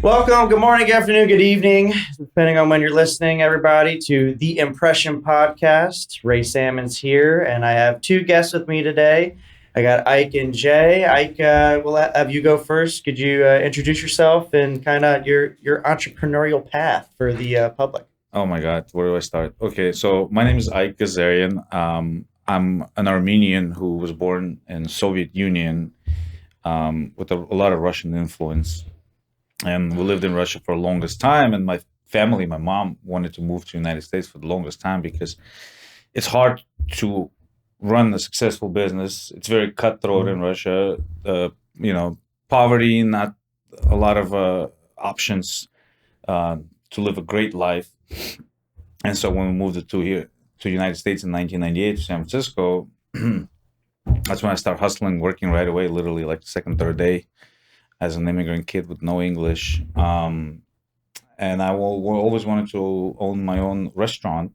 Welcome, good morning, good afternoon, good evening, depending on when you're listening, everybody, to the Impression Podcast. Ray Sammons here, and I have two guests with me today. I got Ike and Jay. Ike, we'll have you go first. Could you introduce yourself and kind of your entrepreneurial path for the public? Oh my God, where do I start? Okay, so my name is Ike Gazarian. I'm an Armenian who was born in Soviet Union with a lot of Russian influence. And we lived in Russia for the longest time. And my family, my mom wanted to move to the United States for the longest time because it's hard to run a successful business. It's very cutthroat in Russia. Poverty, not a lot of options to live a great life. And so when we moved to the United States in 1998 to San Francisco, that's when I started hustling, working right away, literally like the second, third day, as an immigrant kid with no English. And I always wanted to own my own restaurant.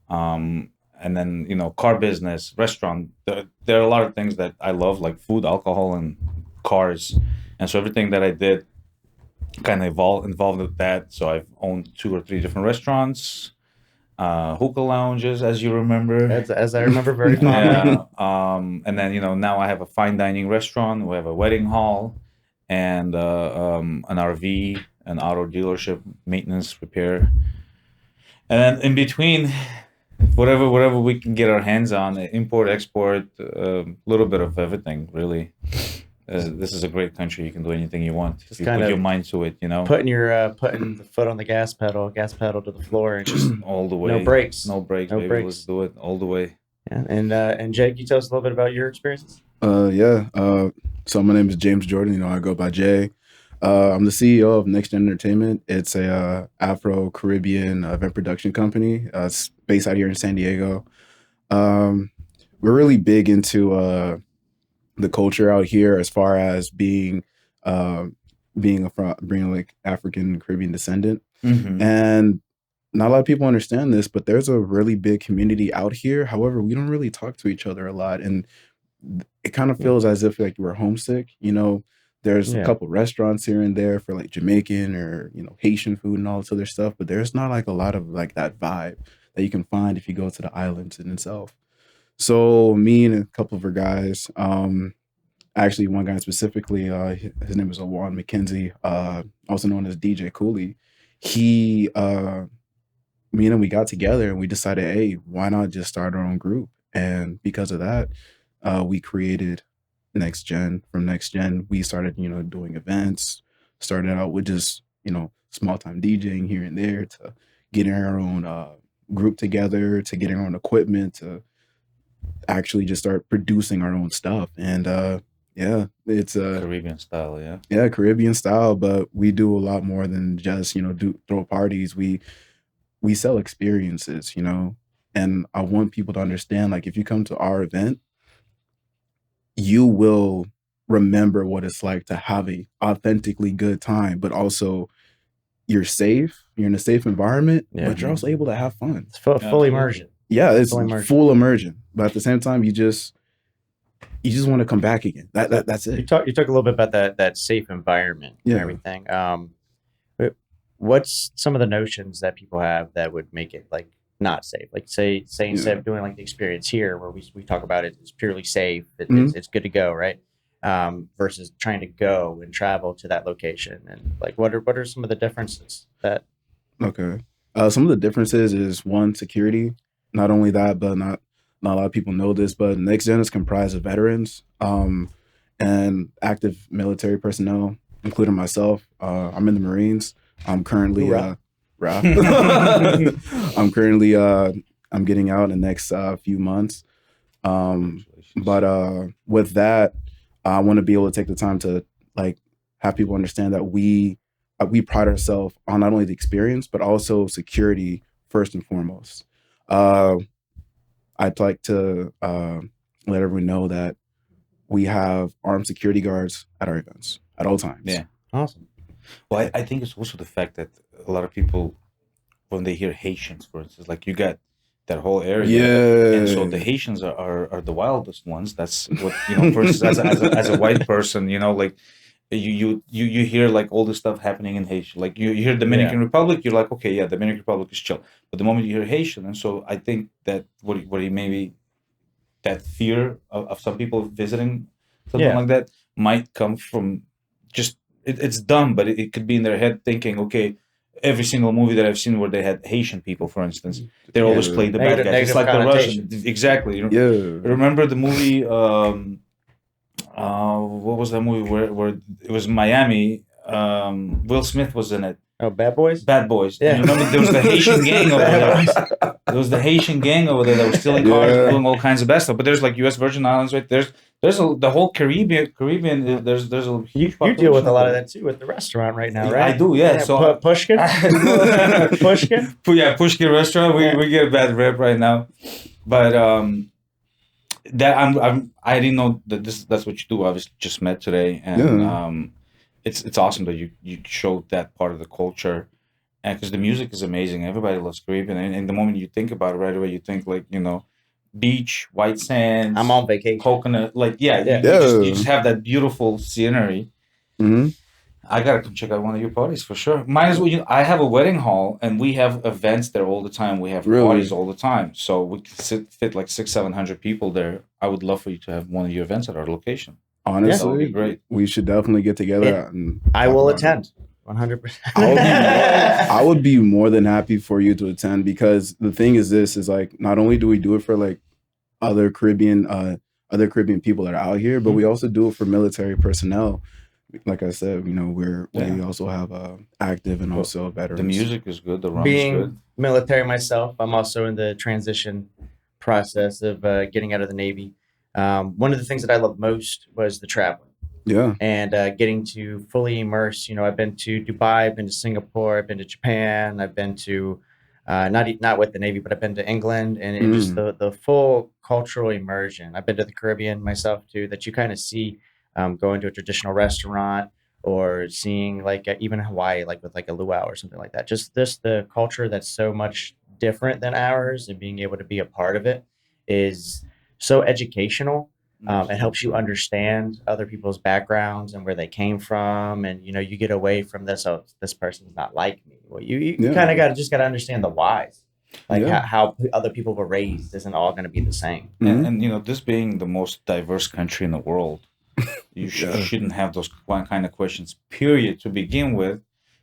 And then, car business, restaurant. There are a lot of things that I love, like food, alcohol, and cars. And so everything that I did kind of involved with that. So I've owned 2 or 3 different restaurants, hookah lounges, as you remember. As I remember very fondly. Yeah. And then, now I have a fine dining restaurant. We have a wedding hall and an RV, an auto dealership, maintenance, repair. And then in between, whatever we can get our hands on, import, export, a little bit of everything, really. This is a great country. You can do anything you want. Just if you put your mind to it, Putting the foot on the gas pedal to the floor, and just all the way. No brakes. No brakes, baby. Brakes. Let's do it all the way. Yeah. And Jake, can you tell us a little bit about your experiences? So my name is James Jordan. I go by Jay. I'm the CEO of Next Gen Entertainment. It's a Afro-Caribbean event production company. It's based out here in San Diego. We're really big into the culture out here as far as being like African Caribbean descendant. Mm-hmm. And not a lot of people understand this, but there's a really big community out here. However, we don't really talk to each other a lot, and it kind of feels as if like we're homesick. There's a couple restaurants here and there for like Jamaican or Haitian food and all this other stuff, but there's not like a lot of like that vibe that you can find if you go to the islands in itself. So me and a couple of our guys, actually one guy specifically, his name is Owan McKenzie, also known as DJ Cooley. Me and him, we got together and we decided, hey, why not just start our own group? And because of that, we created Next Gen. From Next Gen, we started, doing events, started out with just, small time DJing here and there, to getting our own group together, to getting our own equipment, to actually just start producing our own stuff. And it's Caribbean style, yeah. Yeah, Caribbean style, but we do a lot more than just, throw parties. We sell experiences, and I want people to understand, like, if you come to our event, you will remember what it's like to have a authentically good time, but also you're safe, you're in a safe environment, but you're also able to have fun. It's full immersion. Yeah, it's full immersion. But at the same time, you just want to come back again. That's it. You talk a little bit about that safe environment and everything. What's some of the notions that people have that would make it like not safe? Like say instead of doing like the experience here where we talk about it's purely safe, it's good to go, right? Versus trying to go and travel to that location, and like what are some of the differences that? Okay, some of the differences is one, security. Not only that, but not a lot of people know this, but Next Gen is comprised of veterans and active military personnel, including myself. I'm in the Marines. I'm currently I'm getting out in the next few months. But with that, I want to be able to take the time to like have people understand that we pride ourselves on not only the experience, but also security first and foremost. I'd like to let everyone know that we have armed security guards at our events at all times. Yeah. Awesome. Well, I think it's also the fact that a lot of people, when they hear Haitians, for instance, like you got that whole area. Yeah. And so the Haitians are the wildest ones. That's what, for instance, as a white person, like you hear like all this stuff happening in Haiti. Like you hear Dominican Republic, you're like, okay, yeah, Dominican Republic is chill. But the moment you hear Haitian, and so I think that what he maybe that fear of some people visiting something like that might come from just it's dumb, but it could be in their head thinking, okay, every single movie that I've seen where they had Haitian people, for instance, they always play the bad guys. It's like the Russian, exactly. Remember the movie? What was that movie where it was Miami? Will Smith was in it. Oh, Bad Boys? Bad Boys. Yeah. And you remember there was the Haitian gang over there. There was the Haitian gang over there that was stealing cars and doing all kinds of bad stuff. But there's like U.S. Virgin Islands, right? There's the whole Caribbean. There's a huge you deal with a lot of that too with the restaurant right now, right? I do, yeah. So Pushkin, Pushkin, yeah, Pushkin restaurant. We get a bad rep right now, but that I didn't know that that's what you do. I was just met today, and it's awesome that you showed that part of the culture, and because the music is amazing. Everybody loves Caribbean, and the moment you think about it right away, you think like beach, white sands. I'm on vacation. Coconut, like you just have that beautiful scenery. Mm-hmm. I gotta come check out one of your parties for sure. Might as well. I have a wedding hall, and we have events there all the time. We have parties all the time, so we can fit like 600-700 people there. I would love for you to have one of your events at our location. Honestly, that would be great. We should definitely get together. And I will attend 100%. I would be more than happy for you to attend, because the thing is, this is like, not only do we do it for like other Caribbean people that are out here, but we also do it for military personnel. Like I said, we also have active and also veterans. The music is good. The rum Being is good. Military myself, I'm also in the transition process of getting out of the Navy. One of the things that I love most was the traveling. Yeah. And getting to fully immerse. I've been to Dubai, I've been to Singapore, I've been to Japan, I've been to not with the Navy, but I've been to England, and just the full cultural immersion. I've been to the Caribbean myself too, that you kind of see going to a traditional restaurant, or seeing like even Hawaii, like with like a luau or something like that. Just the culture that's so much different than ours, and being able to be a part of it is so educational. It helps you understand other people's backgrounds and where they came from, and you get away from this. Oh, this person's not like me. Well, you kind of got to understand the whys, like how other people were raised isn't all going to be the same. And this being the most diverse country in the world, you shouldn't have those kind of questions, period, to begin with,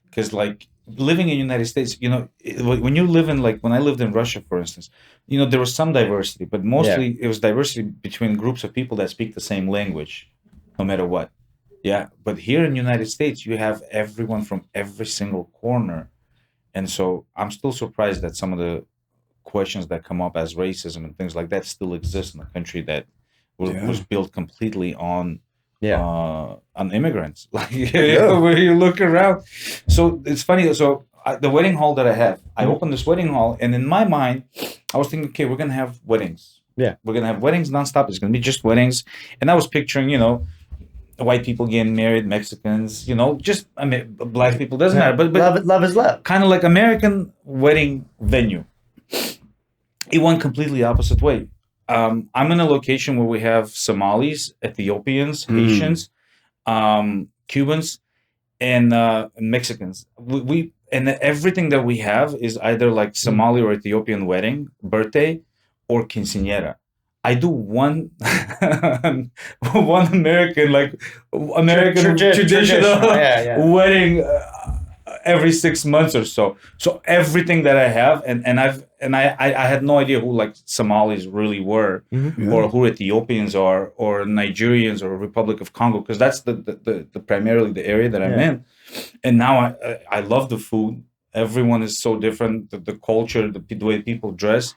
because like living in the United States, when you live in, like when I lived in Russia, for instance, there was some diversity, but mostly it was diversity between groups of people that speak the same language, no matter what. Yeah, but here in the United States, you have everyone from every single corner, and so I'm still surprised that some of the questions that come up as racism and things like that still exist in a country that was built completely on immigrants. Like where you look around. So it's funny. So the wedding hall that I have, I opened this wedding hall, and in my mind, I was thinking, okay, we're gonna have weddings. Yeah, we're gonna have weddings nonstop. It's gonna be just weddings, and I was picturing, white people getting married, Mexicans, just black people, doesn't matter. But love is love. Kind of like American wedding venue. It went completely opposite way. I'm in a location where we have Somalis, Ethiopians, Haitians, Cubans, and Mexicans. We and everything that we have is either like Somali or Ethiopian wedding, birthday, or quinceañera. I do one American traditional wedding every 6 months or so. So everything that I have, and I had no idea who like Somalis really were, or who Ethiopians are, or Nigerians, or Republic of Congo, because that's the primarily the area that I'm in. And now I love the food. Everyone is so different. The culture, the way people dress.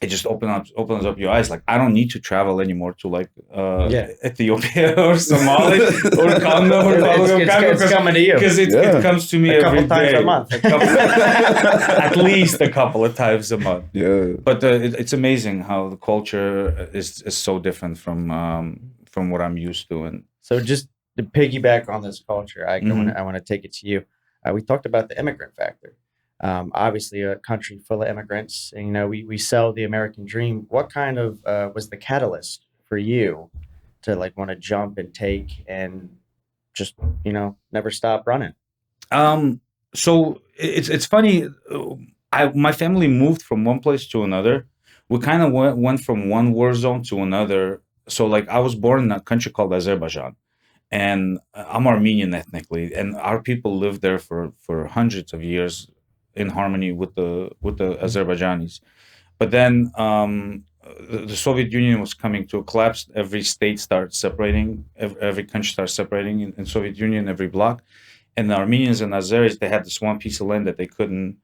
It just opens up your eyes. Like, I don't need to travel anymore to like Ethiopia or Somalia or Congo or it's coming to you, because it comes to me every times day. A month, at least a couple of times a month. Yeah, but it's amazing how the culture is so different from what I'm used to. And so, just to piggyback on this culture, I want to take it to you. We talked about the immigrant factor. Obviously a country full of immigrants, and we sell the American dream. What kind of was the catalyst for you to like want to jump and take and just, never stop running? So it's funny. My family moved from one place to another. We kind of went from one war zone to another. So like I was born in a country called Azerbaijan, and I'm Armenian ethnically, and our people lived there for hundreds of years in harmony with the Azerbaijanis. But then the Soviet Union was coming to a collapse. Every state started separating. Every country started separating in Soviet Union. Every bloc, and the Armenians and Azeris, they had this one piece of land that they couldn't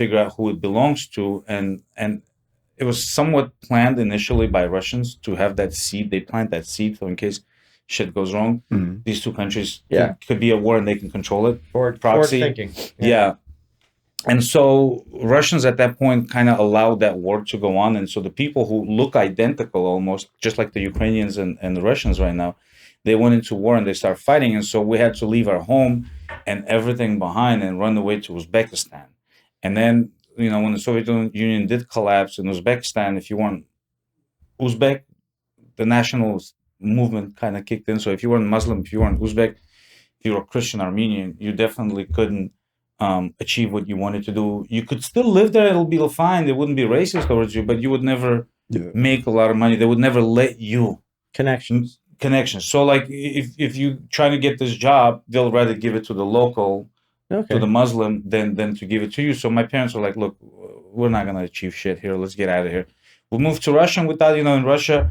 figure out who it belongs to, and it was somewhat planned initially by Russians to have that seed. They plant that seed so in case shit goes wrong, these two countries could be at war and they can control it. Forward thinking. Yeah. And so Russians at that point kind of allowed that war to go on. And so the people who look identical almost, just like the Ukrainians and the Russians right now, they went into war and they started fighting. And so we had to leave our home and everything behind and run away to Uzbekistan. And then, when the Soviet Union did collapse in Uzbekistan, if you weren't Uzbek, the national movement kind of kicked in. So if you weren't Muslim, if you weren't Uzbek, if you were Christian Armenian, you definitely couldn't achieve what you wanted to do. You could still live there, it'll be fine. They wouldn't be racist towards you, but you would never make a lot of money. They would never let you. Connections. So like if you try to get this job, they'll rather give it to the local, to the Muslim than to give it to you. So my parents were like, look, we're not going to achieve shit here. Let's get out of here. We moved to Russia, and we thought, in Russia,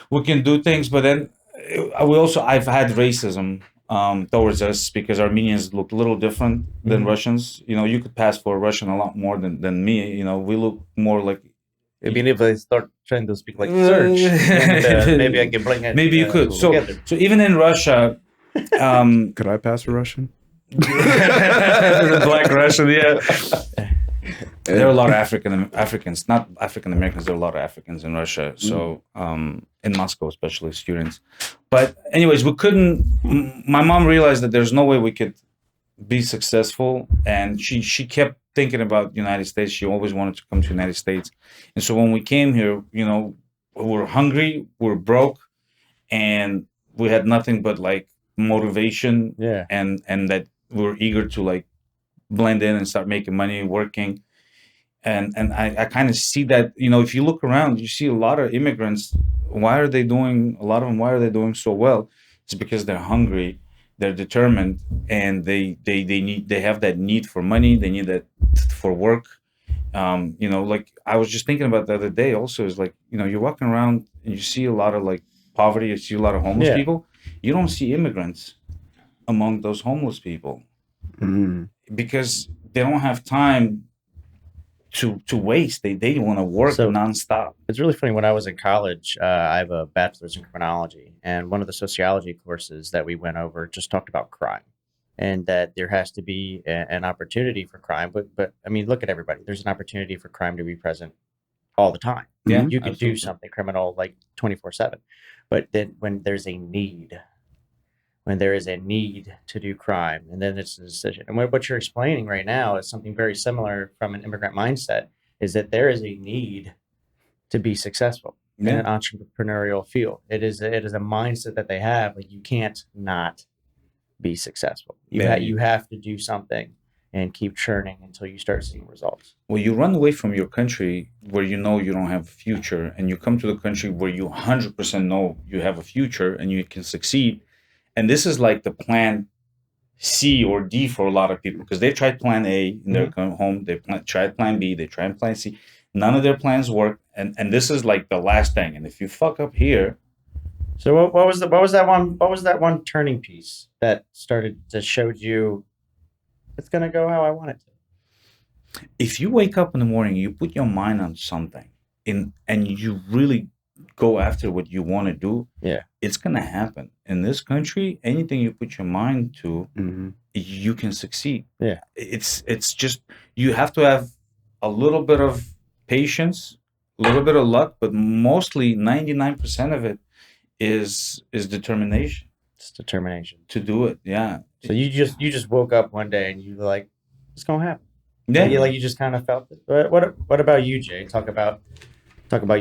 we can do things. But then I've had racism towards us because Armenians look a little different than Russians. You could pass for a Russian a lot more than me. We look more like. I mean, if I start trying to speak like Serge, and, maybe I can bring it. Maybe you could. So even in Russia, could I pass for Russian? Black Russian, yeah. There are a lot of Africans, not African Americans. There are a lot of Africans in Russia. So in Moscow, especially students. But anyways, we couldn't. My mom realized that there's no way we could be successful, and she kept thinking about the United States. She always wanted to come to the United States, and so when we came here, we were hungry, we were broke, and we had nothing but like motivation, and that we were eager to blend in and start making money, working. And I kind of see that, if you look around, you see a lot of immigrants. A lot of them, why are they doing so well? It's because they're hungry, they're determined, and they have that need for money. They need that for work. Like I was just thinking about the other day also is you're walking around and you see a lot of poverty. You see a lot of homeless people. You don't see immigrants among those homeless people because they don't have time to waste. They want to work nonstop. It's really funny. When I was in college, I have a bachelor's in criminology, and one of the sociology courses that we went over just talked about crime, and that there has to be an opportunity for crime. But I mean, look at everybody. There's an opportunity for crime to be present all the time. Yeah, you can do something criminal 24/7, but then when there's a need. When there is a need to do crime, and then it's a decision. And what you're explaining right now is something very similar from an immigrant mindset, is that there is a need to be successful in an entrepreneurial field. It is a mindset that they have. You can't not be successful. You have to do something and keep churning until you start seeing results. Well, you run away from your country where you know you don't have a future, and you come to the country where you 100% know you have a future and you can succeed. And this is like the plan C or D for a lot of people, because they tried plan A in their home, they tried plan B, they tried plan C. None of their plans work, and this is like the last thing. And if you fuck up here, so what was that one turning piece that showed you it's gonna go how I want it to? If you wake up in the morning, you put your mind on something, and you really go after what you want to do, it's gonna happen. In this country, anything you put your mind to, you can succeed. It's just you have to have a little bit of patience, a little bit of luck, but mostly 99% of it is determination. It's determination to do it. So you just woke up one day and you were like, it's gonna happen. You just kind of felt it. What about you, Jay? Talk about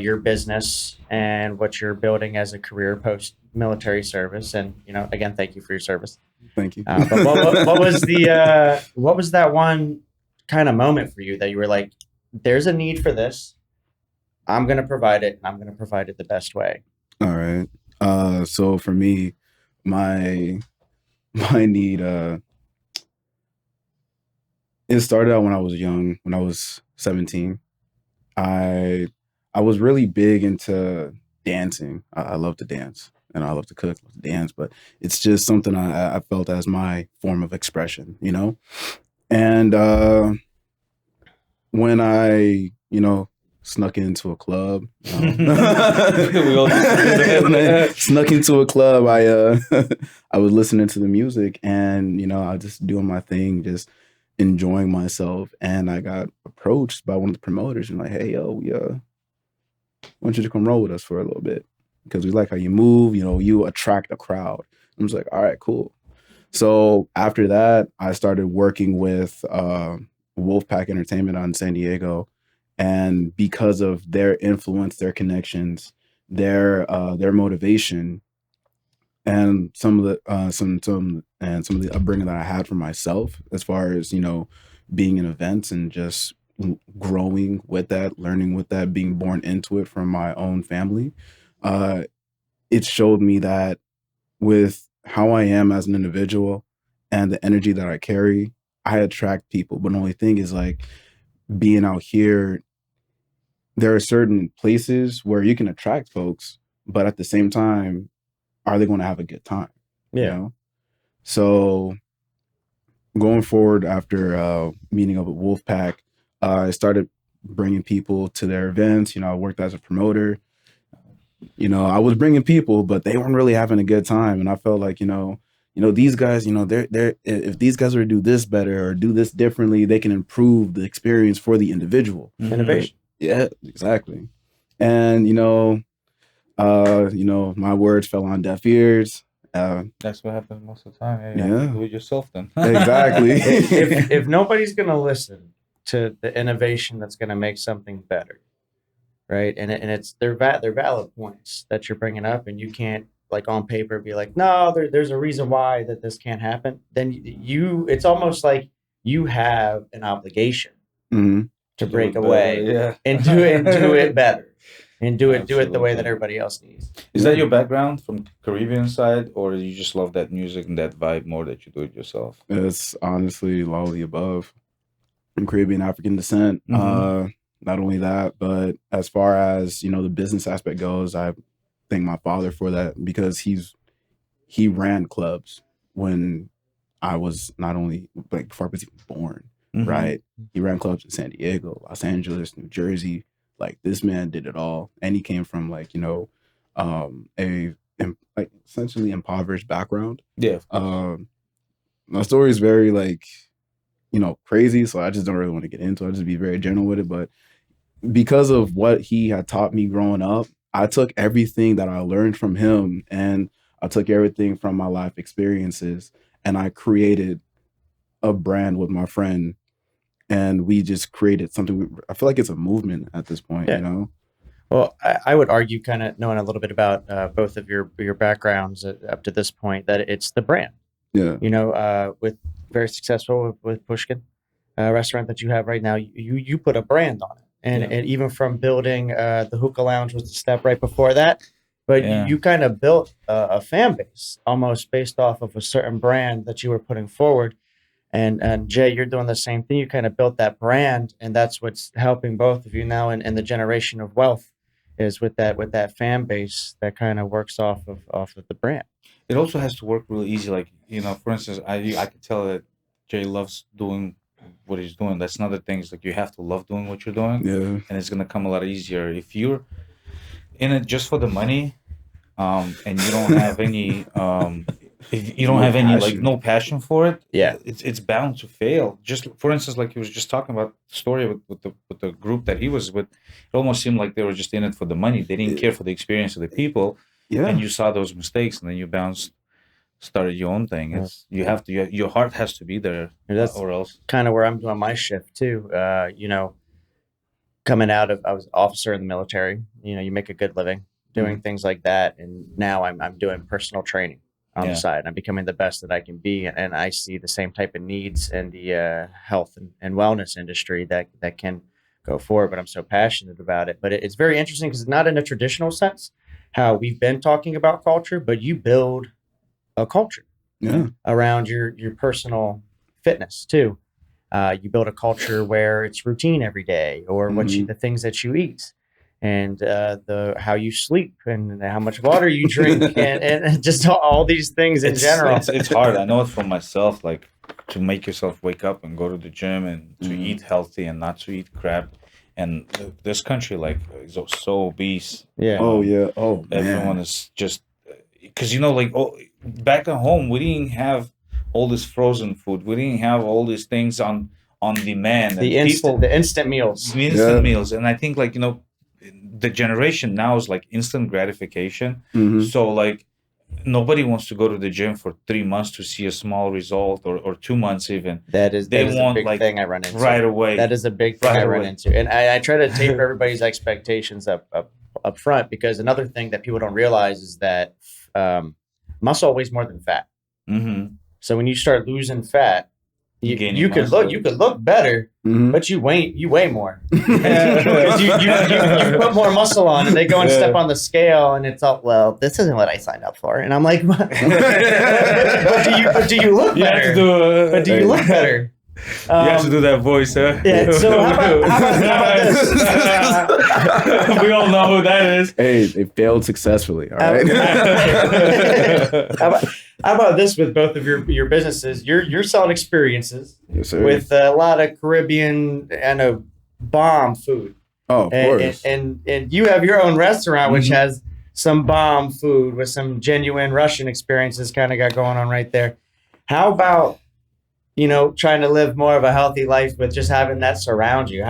your business and what you're building as a career post military service, and again, thank you for your service. Thank you. But what was that one kind of moment for you that you were like, "There's a need for this. I'm going to provide it, and I'm going to provide it the best way." All right. So for me, my need, it started out when I was young, when I was 17. I was really big into dancing. I love to dance, and I love to cook, love to dance, but it's just something I felt as my form of expression, And when I, snuck into a club, when I snuck into a club, I was listening to the music, and I was just doing my thing, just enjoying myself, and I got approached by one of the promoters and like, "Hey, yo, we want you to come roll with us for a little bit because we like how you move, you attract a crowd." I was like, "All right, cool." So after that, I started working with Wolfpack Entertainment out in San Diego, and because of their influence, their connections, their motivation, and some of the upbringing that I had for myself, as far as being in events and just growing with that, learning with that, being born into it from my own family, it showed me that with how I am as an individual and the energy that I carry, I attract people. But the only thing is, like, being out here, there are certain places where you can attract folks, but at the same time, are they going to have a good time? Yeah. So going forward after meeting up with Wolfpack, I started bringing people to their events. I worked as a promoter. I was bringing people, but they weren't really having a good time. And I felt like, these guys, they're if these guys were to do this better or do this differently, they can improve the experience for the individual. Innovation. Yeah, exactly. And, my words fell on deaf ears. That's what happens most of the time. You have to do it yourself then. Exactly. if nobody's going to listen to the innovation that's going to make something better, right? And it's they're valid points that you're bringing up, and you can't, like, on paper be like, no, there's a reason why that this can't happen. Then it's almost like you have an obligation to break away and do it better. And do it the way that everybody else needs. Is that your background from Caribbean side, or you just love that music and that vibe more that you do it yourself? It's honestly all of the above. I'm Caribbean African descent. Not only that, but as far as the business aspect goes, I thank my father for that, because he ran clubs when I was not only, like, before I was even born. Right? He ran clubs in San Diego, Los Angeles, New Jersey. Like, this man did it all, and he came from, like, a essentially impoverished background. Yeah. My story is very, like, crazy, so I just don't really want to get into it. I'll just be very general with it. But because of what he had taught me growing up, I took everything that I learned from him, and I took everything from my life experiences, and I created a brand with my friend. And we just created something. I feel like it's a movement at this point, Well, I would argue, kind of knowing a little bit about both of your backgrounds up to this point, that it's the brand. Yeah. With very successful with Pushkin restaurant that you have right now, you put a brand on it, and even from building the Hookah Lounge was the step right before that. But you kind of built a fan base almost based off of a certain brand that you were putting forward. And Jay, you're doing the same thing. You kind of built that brand, and that's what's helping both of you now in the generation of wealth, is with that fan base that kind of works off of the brand. It also has to work really easy. Like, for instance, I can tell that Jay loves doing what he's doing. That's another thing. Is like, you have to love doing what you're doing, and it's gonna come a lot easier. If you're in it just for the money, and you don't have any if you don't have any passion. Like, no passion for it, it's bound to fail. Just for instance, like he was just talking about the story with the group that he was with, it almost seemed like they were just in it for the money. They didn't care for the experience of the people. And you saw those mistakes, and then you started your own thing. It's you have to, your heart has to be there, or else. Kind of where I'm doing my shift too. Coming out of, I was an officer in the military. You make a good living. doing things like that. And now I'm doing personal training on the side. I'm becoming the best that I can be. And I see the same type of needs in the health and wellness industry that can go forward. But I'm so passionate about it. But it's very interesting because it's not in a traditional sense how we've been talking about culture, but you build a culture around your personal fitness too. You build a culture where it's routine every day, or the things that you eat, and how you sleep, and how much water you drink, and just all these things in general. It's hard. I know it for myself. Like to make yourself wake up and go to the gym and to eat healthy and not to eat crap. And this country, like, is so obese. Yeah. Everyone is just because back at home we didn't have all this frozen food. We didn't have all these things on demand. The instant meals. Meals. And I think the generation now is like instant gratification. So like nobody wants to go to the gym for 3 months to see a small result or 2 months even. That is a big thing I run into. Right away. That is a big thing I run into. And I try to taper everybody's expectations up front, because another thing that people don't realize is that muscle weighs more than fat. So when you start losing fat, you could look better, but you weigh more. you put more muscle on, and they go and step on the scale, and it's all, well, this isn't what I signed up for. And I'm like, but do you look better? But do you look better? You have to do that voice, huh? Yeah. So how about this? We all know who that is. Hey, they failed successfully. All right. How about this with both of your businesses? You're selling experiences, yes, sir, with a lot of Caribbean and bomb food. Oh, of course. And you have your own restaurant, which has some bomb food with some genuine Russian experiences kind of got going on right there. How about trying to live more of a healthy life with just having that surround you?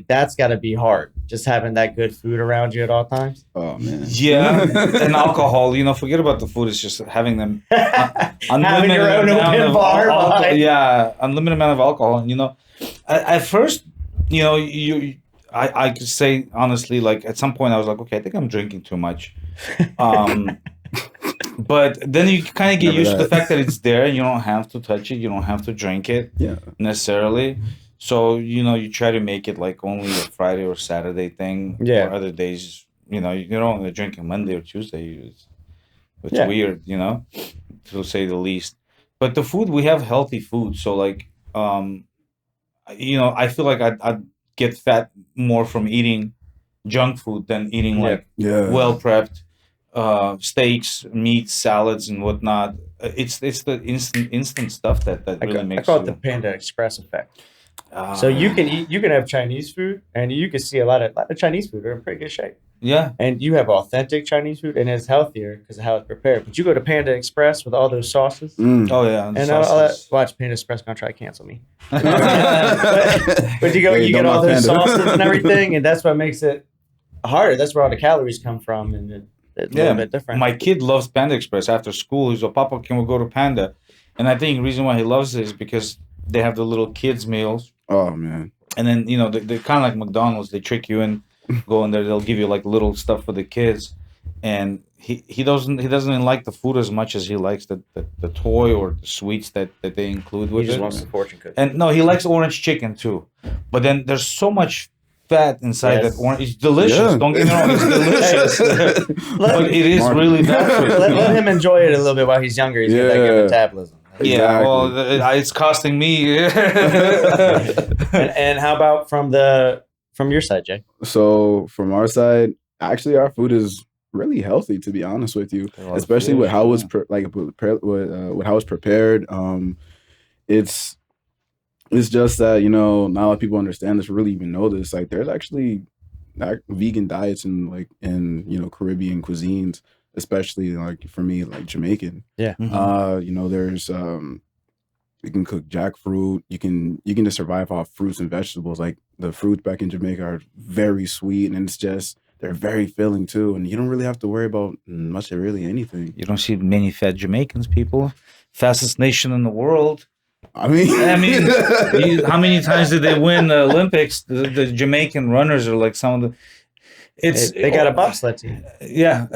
That's got to be hard, just having that good food around you at all times. Oh man. Yeah. And alcohol, forget about the food. It's just having them having your own open bar. Unlimited amount of alcohol. And at first, I could say honestly, like at some point I was like, okay, I think I'm drinking too much. But then you kind of get used to the fact that it's there. You don't have to touch it. You don't have to drink it necessarily. So, you try to make it like only a Friday or Saturday thing. Yeah. Or other days, you don't drink on Monday or Tuesday. It's weird, to say the least. But the food, we have healthy food. So like, I feel like I'd get fat more from eating junk food than eating well prepped steaks, meats, salads, and whatnot. It's the instant stuff that really makes. I call it the Panda Express effect. So you can have Chinese food, and you can see a lot of Chinese food are in pretty good shape. Yeah, and you have authentic Chinese food, and it's healthier because of how it's prepared. But you go to Panda Express with all those sauces. Oh yeah, and watch Panda Express gonna try to cancel me. but you get all those sauces and everything, and that's what makes it harder. That's where all the calories come from, and it's a little bit different. My kid loves Panda Express. After school, he's like, "Papa, can we go to Panda?" And I think the reason why he loves it is because they have the little kids meals. Oh man! And then they're kind of like McDonald's. They trick you in, go in there. They'll give you like little stuff for the kids, and he doesn't like the food as much as he likes the toy or the sweets that they include with it. He just wants the fortune cookie. And no, he likes orange chicken too. But then there's so much fat inside that orange. It's delicious. Yeah. Don't get me wrong, it's delicious. But it is really bad for you. Let him enjoy it a little bit while he's younger. He's got that good metabolism. Exactly. Yeah, well, it's costing me. and how about from your side, Jay? So from our side, actually, our food is really healthy, to be honest with you, especially with how it's with how it's prepared. It's just that not a lot of people understand this, really even know this. Like, there's actually vegan diets in Caribbean cuisines, especially like for me, like Jamaican. Yeah. There's you can cook jackfruit. You can just survive off fruits and vegetables. Like the fruits back in Jamaica are very sweet, and they're very filling too. And you don't really have to worry about much of really anything. You don't see many fat Jamaicans, people. Fastest nation in the world. I mean, how many times did they win the Olympics? The Jamaican runners are like some of the. They got a bobsled team. Yeah.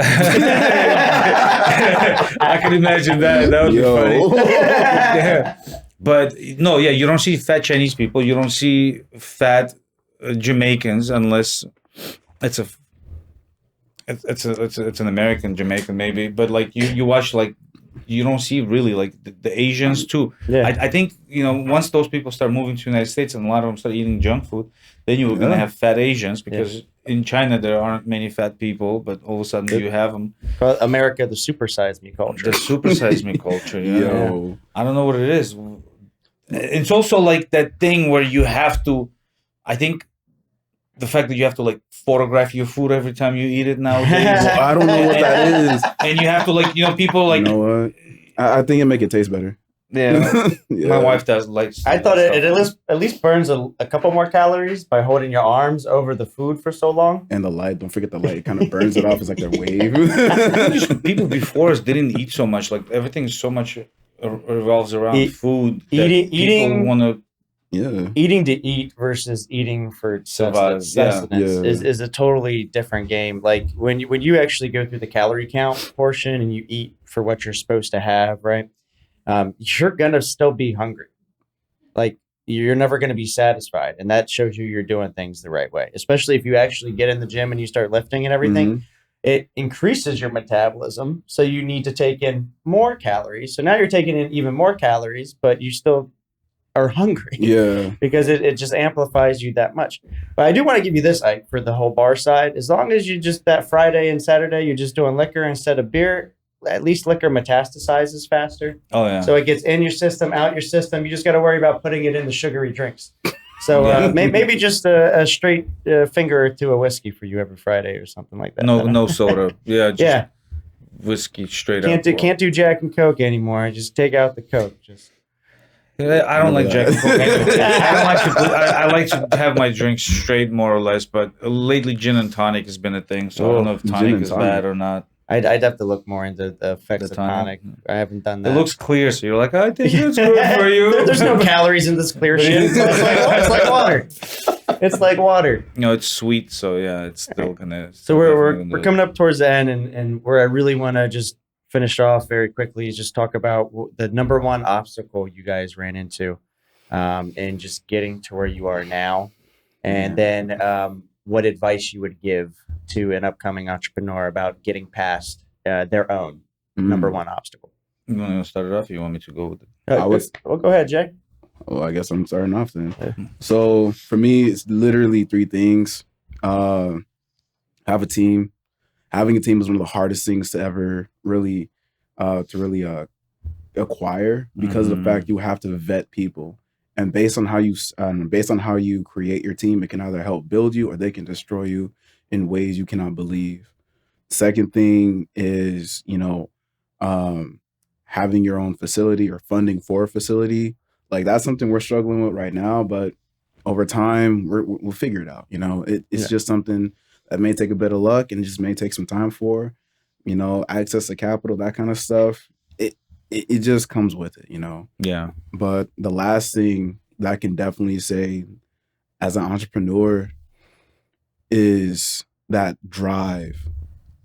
I can imagine that. That would be funny. Yeah. But no, yeah, you don't see fat Chinese people. You don't see fat Jamaicans unless it's an American Jamaican maybe. But like you watch like you don't see really like the Asians too. Yeah. I think once those people start moving to the United States and a lot of them start eating junk food, then you're gonna have fat Asians because in China there aren't many fat people, but all of a sudden you have them. America, the supersize me culture. The supersize me culture. Yeah. Yo. I don't know what it is. It's also like that thing where you have to. I think the fact that you have to like photograph your food every time you eat it nowadays. I don't know what that is. And you have to like people like. You know what? I think it make it taste better. Yeah. Yeah. My wife does like. I thought it at least burns a couple more calories by holding your arms over the food for so long. And the light, don't forget the light. It kind of burns it off. It's like a wave. People before us didn't eat so much. Like everything is so much revolves around food. Eating want to. Yeah. Eating to eat versus eating for sustenance is a totally different game. Like when you actually go through the calorie count portion and you eat for what you're supposed to have, right? You're gonna still be hungry. Like you're never gonna be satisfied, and that shows you're doing things the right way. Especially if you actually get in the gym and you start lifting and everything. Mm-hmm. It increases your metabolism, so you need to take in more calories. So now you're taking in even more calories, but you still are hungry. Yeah. Because it just amplifies you that much. But I do want to give you this, Ike, for the whole bar side. As long as you just that Friday and Saturday, you're just doing liquor instead of beer, at least liquor metastasizes faster. Oh, yeah. So it gets in your system, out your system. You just got to worry about putting it in the sugary drinks. So maybe just a straight finger or two of whiskey for you every Friday or something like that. No soda. Yeah. Just whiskey straight up. Can't do Jack and Coke anymore. Just take out the Coke. Just. I don't like Jack and Coke. I like to have my drinks straight, more or less. But lately, gin and tonic has been a thing. So I don't know if tonic is bad or not. I'd have to look more into the effects of tonic. I haven't done that. It looks clear, so you're like, I think it's good for you. There's no calories in this clear shit. It's like water. It's like water. It's sweet, so yeah, it's still gonna. So we're coming up towards the end, and where I really want to just finish off very quickly is just talk about the number one obstacle you guys ran into, and just getting to where you are now, and then what advice you would give to an upcoming entrepreneur about getting past their own number one obstacle. You want to start it off? Or you want me to go with it? Well, go ahead, Jay. Oh, I guess I'm starting off then. So for me, it's literally three things. Have a team. Having a team is one of the hardest things to ever really acquire because of the fact you have to vet people. And based on how you create your team, it can either help build you or they can destroy you in ways you cannot believe. Second thing is, having your own facility or funding for a facility. Like that's something we're struggling with right now, but over time we'll figure it out. It's just something that may take a bit of luck and just may take some time for, access to capital, that kind of stuff. It just comes with it, Yeah. But the last thing that I can definitely say as an entrepreneur is that drive.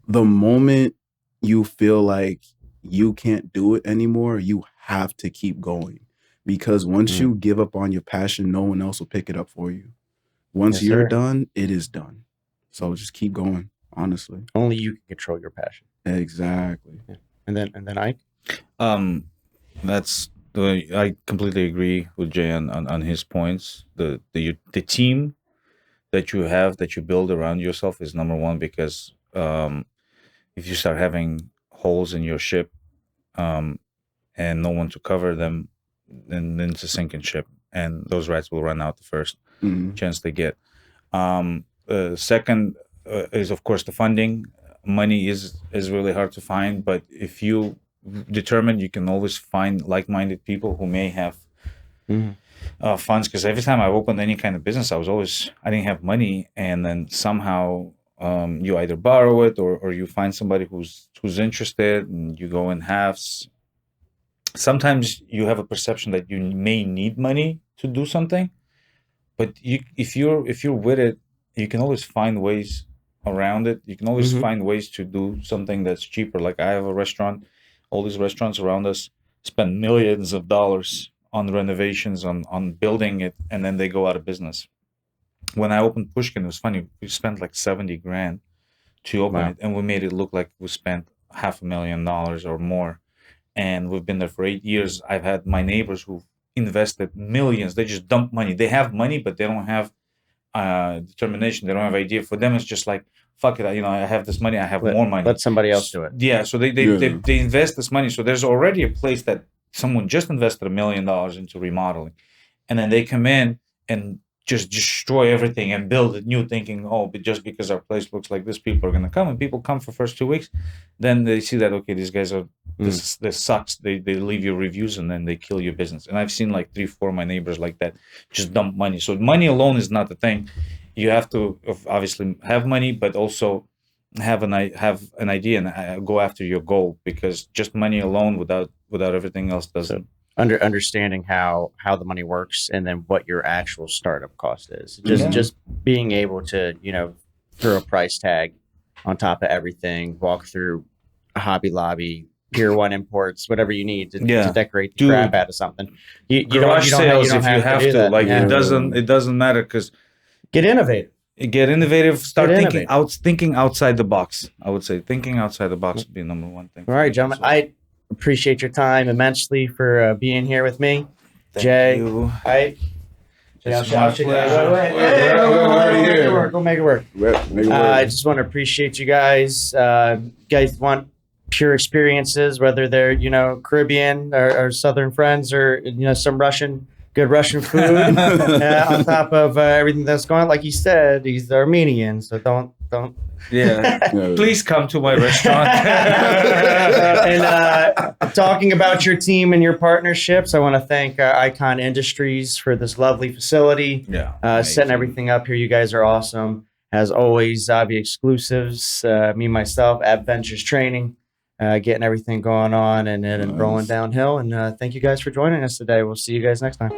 The moment you feel like you can't do it anymore, you have to keep going. Because once you give up on your passion, no one else will pick it up for you. Once you're done, it is done. So just keep going, honestly. Only you can control your passion. Exactly. Yeah. And then Ike? I completely agree with Jay on his points. The team that you build around yourself is number one, because if you start having holes in your ship and no one to cover them, then it's a sinking ship, and those rats will run out the first chance they get. Second is, of course, the funding. Money is really hard to find, but if you determined, you can always find like-minded people who may have funds. Because every time I've opened any kind of business, I didn't have money, and then somehow you either borrow it or you find somebody who's interested, and you go in halves. Sometimes you have a perception that you may need money to do something, but if you're with it, you can always find ways around it. You can always Mhm. find ways to do something that's cheaper. Like I have a restaurant. All these restaurants around us spend millions of dollars on renovations, on building it, and then they go out of business. When I opened Pushkin, it was funny. We spent like 70 grand to open Wow. it, and we made it look like we spent $500,000 or more. And we've been there for 8 years. I've had my neighbors who invested millions. They just dump money. They have money, but they don't have determination. They don't have idea. For them, it's just like, fuck it. I have this money. I have more money. Let somebody else do it. Yeah. So they invest this money. So there's already a place that someone just invested $1 million into remodeling, and then they come in and just destroy everything and build it new, thinking, oh, but just because our place looks like this, people are going to come. And people come for first 2 weeks, then they see that, okay, these guys are this sucks. They leave you reviews and then they kill your business. And I've seen like 3-4 of my neighbors like that just dump money. So money alone is not the thing. You have to obviously have money, but also have an idea and go after your goal, because just money alone without everything else doesn't. Understanding how the money works and then what your actual startup cost is. Just being able to, throw a price tag on top of everything, walk through a Hobby Lobby, Pier 1 imports, whatever you need to decorate the crap out of something. You Garage sales, if you have to. Like it doesn't matter, because get innovative. Start thinking outside the box. I would say thinking outside the box would be number one thing. All right, gentlemen. I appreciate your time immensely for being here with me. Thank Jay, you. Ike. It's my pleasure. Go make it work. I just want to appreciate you guys. Guys want pure experiences, whether they're Caribbean or Southern friends, or some good Russian food on top of everything that's going on. Like you said, he's Armenian, so don't. Yeah. Please come to my restaurant. And talking about your team and your partnerships, I want to thank Icon Industries for this lovely facility. Yeah. Setting everything up here. You guys are awesome. As always, Xavi exclusives, me, myself, Adventures Training, getting everything going on and rolling downhill. And thank you guys for joining us today. We'll see you guys next time.